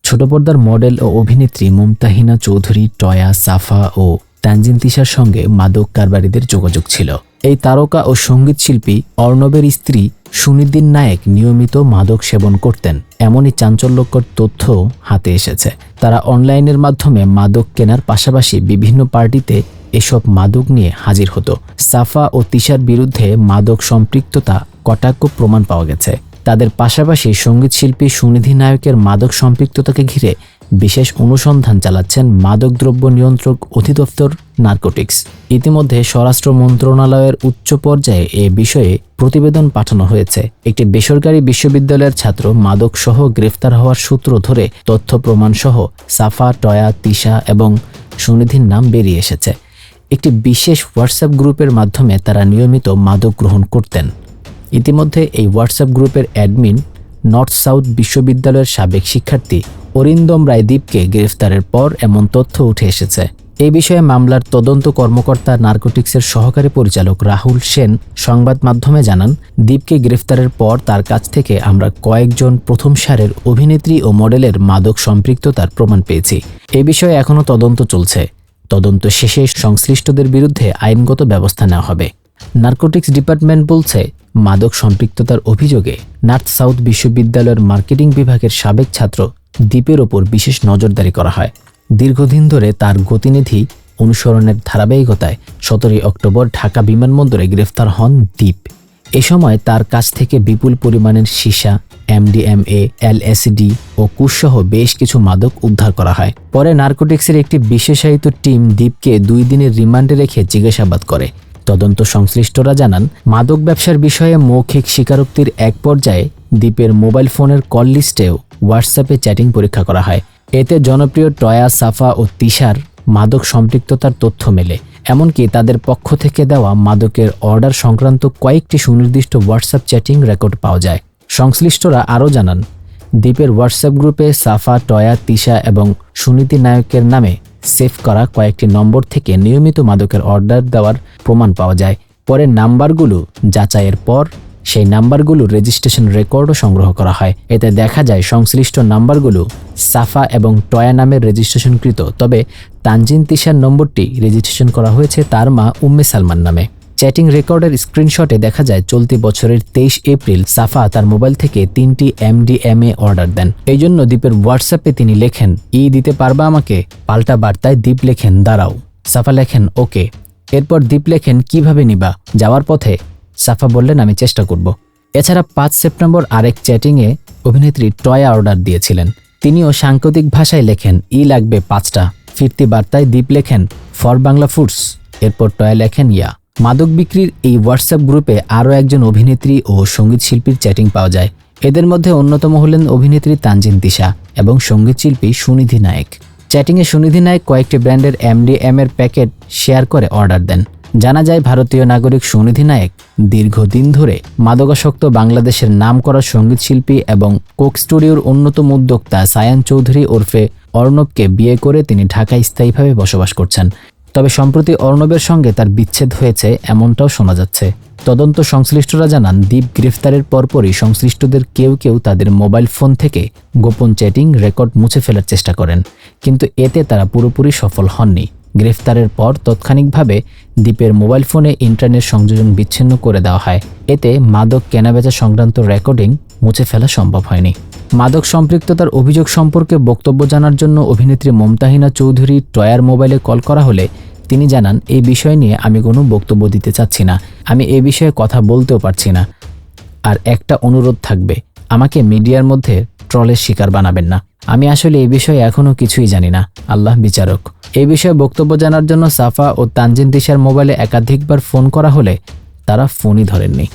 ছোট পর্দার মডেল ও অভিনেত্রী মুমতাহিনা চৌধুরী, টয়া, সাফা ও তানজিন তিশার সঙ্গে মাদক কারবারিদের যোগাযোগ ছিল। এই তারকা ও সঙ্গীত শিল্পী অর্ণবের স্ত্রী সুনিদ্দিন নায়েক নিয়মিত মাদক সেবন করতেন, এমনই চাঞ্চল্যকর তথ্য হাতে এসেছে। তারা অনলাইনের মাধ্যমে মাদক কেনার পাশাপাশি বিভিন্ন পার্টিতে এসব মাদক নিয়ে হাজির হতো। সাফা ও তিশার বিরুদ্ধে মাদক সম্পৃক্ততা কটাক্ষ প্রমাণ পাওয়া গেছে। তাদের পাশাপাশি সঙ্গীত শিল্পী সুনিধি নায়কের মাদক সম্পৃক্ততাকে ঘিরে বিশেষ অনুসন্ধান চালাচ্ছেন মাদকদ্রব্য নিয়ন্ত্রক অধিদপ্তর নার্কোটিক্স। ইতিমধ্যে স্বরাষ্ট্র মন্ত্রণালয়ের উচ্চ পর্যায়ে এ বিষয়ে প্রতিবেদন পাঠানো হয়েছে। একটি বেসরকারি বিশ্ববিদ্যালয়ের ছাত্র মাদক সহ গ্রেফতার হওয়ার সূত্র ধরে তথ্য প্রমাণ সহ সাফা, টয়া, তিশা এবং সুনিধির নাম বেরিয়ে এসেছে। একটি বিশেষ হোয়াটসঅ্যাপ গ্রুপের মাধ্যমে তারা নিয়মিত মাদক গ্রহণ করতেন। ইতিমধ্যে এই হোয়াটসঅ্যাপ গ্রুপের অ্যাডমিন নর্থ সাউথ বিশ্ববিদ্যালয়ের সাবেক শিক্ষার্থী অরিন্দম রায় দীপকে গ্রেফতারের পর এমন তথ্য উঠে এসেছে। এই বিষয়ে মামলার তদন্ত কর্মকর্তা নার্কোটিক্সের সহকারী পরিচালক রাহুল সেন সংবাদ মাধ্যমে জানান, দীপকে গ্রেফতারের পর তার কাছ থেকে আমরা কয়েকজন প্রথম সারির অভিনেত্রী ও মডেলের মাদক সম্পৃক্ততার প্রমাণ পেয়েছি। এ বিষয়ে এখনও তদন্ত চলছে। তদন্ত শেষে সংশ্লিষ্টদের বিরুদ্ধে আইনগত ব্যবস্থা নেওয়া হবে। নার্কোটিক্স ডিপার্টমেন্ট বলছে, মাদক সম্পৃক্ততার অভিযোগে নর্থ সাউথ বিশ্ববিদ্যালয়ের মার্কেটিং বিভাগের সাবেক ছাত্র দীপের ওপর বিশেষ নজরদারি করা হয়। দীর্ঘদিন ধরে তার গতিবিধি অনুসরণের ধারাবাহিকতায় 17 অক্টোবর ঢাকা বিমানবন্দরে গ্রেফতার হন দীপ। এ সময় তার কাছ থেকে বিপুল পরিমাণের সীসা, MDMA, LSD ও কুশসহ বেশ কিছু মাদক উদ্ধার করা হয়। পরে নার্কোটিক্সের একটি বিশেষায়িত টিম দীপকে 2 দিনের রিমান্ডে রেখে জিজ্ঞাসাবাদ করে। তদন্ত সংশ্লিষ্টরা জানান, মাদক ব্যবসার বিষয়ে মৌখিক স্বীকারোক্তির এক পর্যায়ে দীপের মোবাইল ফোনের কল লিস্টেও হোয়াটসঅ্যাপে চ্যাটিং পরীক্ষা করা হয়। এতে জনপ্রিয় টয়া, সাফা ও তিশার মাদক সম্পৃক্ততার তথ্য মেলে। এমনকি তাদের পক্ষ থেকে দেওয়া মাদকের অর্ডার সংক্রান্ত কয়েকটি সুনির্দিষ্ট হোয়াটসঅ্যাপ চ্যাটিং রেকর্ড পাওয়া যায়। সংশ্লিষ্টরা আরও জানান, দীপের হোয়াটসঅ্যাপ গ্রুপে সাফা, টয়া, তিশা এবং সুনীতি নায়কের নামে সেভ করা কয়েকটি নম্বর থেকে নিয়মিত মাদকের অর্ডার দেওয়ার প্রমাণ পাওয়া যায়। পরে নাম্বারগুলো যাচাইয়ের পর সেই নাম্বারগুলোর রেজিস্ট্রেশন রেকর্ডও সংগ্রহ করা হয়। এতে দেখা যায় সংশ্লিষ্ট নাম্বারগুলো সাফা এবং টয়া নামের রেজিস্ট্রেশনকৃত, তবে তানজিন তিশার নম্বরটি রেজিস্ট্রেশন করা হয়েছে তার মা উম্মে সালমান নামে। চ্যাটিং রেকর্ডের স্ক্রিনশটে দেখা যায় চলতি বছরের 23 এপ্রিল সাফা তার মোবাইল থেকে 3টি MDMA অর্ডার দেন। এই জন্য দীপের হোয়াটসঅ্যাপে তিনি লেখেন, দিতে পারবা আমাকে? পাল্টা বার্তায় দীপ লেখেন, দাঁড়াও। সাফা লেখেন, ওকে। এরপর দীপ লেখেন, কিভাবে নিবা? যাওয়ার পথে? সাফা বললেন, আমি চেষ্টা করব। এছাড়া 5 সেপ্টেম্বর আরেক চ্যাটিংয়ে অভিনেত্রী টয়া অর্ডার দিয়েছিলেন। তিনিও সাংকেতিক ভাষায় লেখেন, লাগবে 5টা। ফিরতি বার্তায় দীপ লেখেন, ফর বাংলা ফুডস। এরপর টয়া লেখেন, ইয়া। মাদক বিক্রির এই হোয়াটসঅ্যাপ গ্রুপে আরও একজন অভিনেত্রী ও সঙ্গীত শিল্পীর চ্যাটিং পাওয়া যায়। এদের মধ্যে অন্যতম হলেন অভিনেত্রী তানজিন তিশা এবং সঙ্গীত শিল্পী সুনিধি নায়েক। চ্যাটিংয়ে সুনিধি নায়েক কয়েকটি ব্র্যান্ডের MDMA এর প্যাকেট শেয়ার করে অর্ডার দেন। জানা যায়, ভারতীয় নাগরিক সুনিধি নায়েক দীর্ঘদিন ধরে মাদকাসক্ত বাংলাদেশের নামকরা সঙ্গীত শিল্পী এবং কোক স্টুডিওর অন্যতম উদ্যোক্তা সায়ান চৌধুরী ওরফে অর্ণবকে বিয়ে করে তিনি ঢাকায় স্থায়ীভাবে বসবাস করছেন। তবে সম্প্রতি অর্ণবের সঙ্গে তার বিচ্ছেদ হয়েছে এমনটাও শোনা যাচ্ছে। তদন্ত সংশ্লিষ্টরা জানান, দীপ গ্রেফতারের পরপরই সংশ্লিষ্টদের কেউ কেউ তাদের মোবাইল ফোন থেকে গোপন চ্যাটিং রেকর্ড মুছে ফেলার চেষ্টা করেন, কিন্তু এতে তারা পুরোপুরি সফল হননি। গ্রেফতারের পর তাৎক্ষণিকভাবে দীপের মোবাইল ফোনে ইন্টারনেট সংযোজন বিচ্ছিন্ন করে দেওয়া হয়। এতে মাদক কেনাবেচা সংক্রান্ত রেকর্ডিং মুছে ফেলা সম্ভব হয়নি। মাদক সম্পৃক্ততার অভিযোগ সম্পর্কে বক্তব্য জানার জন্য অভিনেত্রী মুমতাহিনা চৌধুরী টয়ার মোবাইলে কল করা হলে তিনি জানান, এই বিষয় নিয়ে আমি কোনো বক্তব্য দিতে চাচ্ছি না, আমি এই বিষয়ে কথা বলতেও পারছি না। আর একটা অনুরোধ থাকবে, আমাকে মিডিয়ার মধ্যে ট্রলের শিকার বানাবেন না। আমি আসলে এই বিষয়ে এখনও কিছুই জানি না, আল্লাহ বিচারক। এই বিষয়ে বক্তব্য জানার জন্য সাফা ও তানজিন তিশার মোবাইলে একাধিকবার ফোন করা হলে তারা ফোনই ধরেননি।